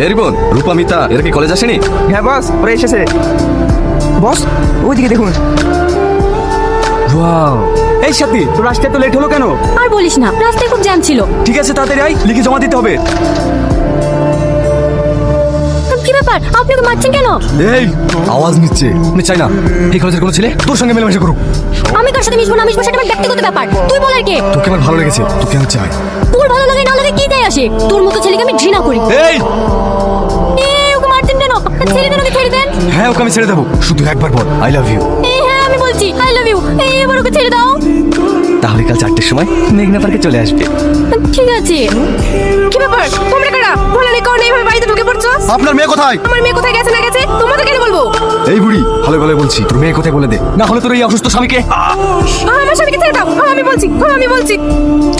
রিপন, রূপা, মিতা এরা কি কলেজ আসেনি? হ্যাঁ বস, ওরা এসেছে। বস ওইদিকে দেখুন। ওয়াও, এই সাথী, তোর আসতে এত লেট হলো কেন? আর বলিস না, রাস্তায় খুব জ্যাম ছিল। ঠিক আছে, তাড়াতাড়ি আয়, লিখে জমা দিতে হবে। কি ব্যাপার, আপনি ওকে মারছেন কেন? এই আওয়াজ নিচ্ছে, আমি চাই না এই কলেজের কোনো ছেলে তোর সঙ্গে মেলামেশা করুক। আমি কার সাথে মিশবো না মিশবো সেটা আমার ব্যক্তিগত ব্যাপার, তুই বলার কে? তোকে আমার ভালো লেগেছে, তোকে আমি চাই। তোর ভালো লাগে না লাগে কি যায় আসে? তোর মতো ছেলেকে আমি ঘৃণা করি। এই ওকে মারছেন কেন? ছেড়ে দেন, ওকে ছেড়ে দেন। হ্যাঁ, ওকে আমি ছেড়ে দেবো, শুধু একবার বল আই লাভ ইউ। হ্যাঁ আমি বলছি আই লাভ ইউ, এবার ওকে ছেড়ে দাও। তাহলে কাল 4টের সময় মেঘনা পার্কে চলে আসবে। ঠিক আছে। কি ব্যাপার, তোমরা কারা? বলা নেই কারণে এইভাবে বাড়িতে ঢুকে পড়ছো। আপনার মেয়ে কোথায়? আমার মেয়ে কোথায় গেছে না গেছে তোমাদের কেন বলবো? এই বুড়ি, ভালো ভালো বলছি, তোর মেয়ে কোথায় বলে দে, না হলে তোর এই অসুস্থ স্বামীকে। আমার স্বামীকে ছেড়ে দাও, আমি বলছি।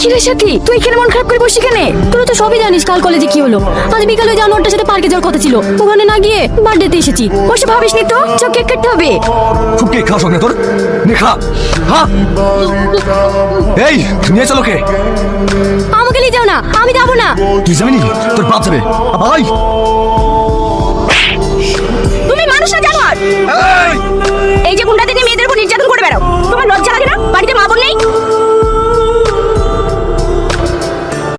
কি রে সাথী, তুই এখানে মন খারাপ করে বসি কেন? তুই তো সবই জানিস কাল কলেজে কি হলো। আজ বিকালে জানোয়ারটার সাথে পার্কে যাওয়ার কথা ছিল, ওখানে না গিয়ে বার্থডেতে এসেছি। বসে ভাবিস নি তো চক কেক কাটতে হবে? খুব কেক খাওয়া শোক না তোর, নে খা। হ্যাঁ, এই নিয়ে চলো কে? আমাকে নিয়ে যাও না, আমি যাবো না। তুই যাবি নি? তোর বাপ যাবে। ভাই তুমি মানুষ না জানোয়ার।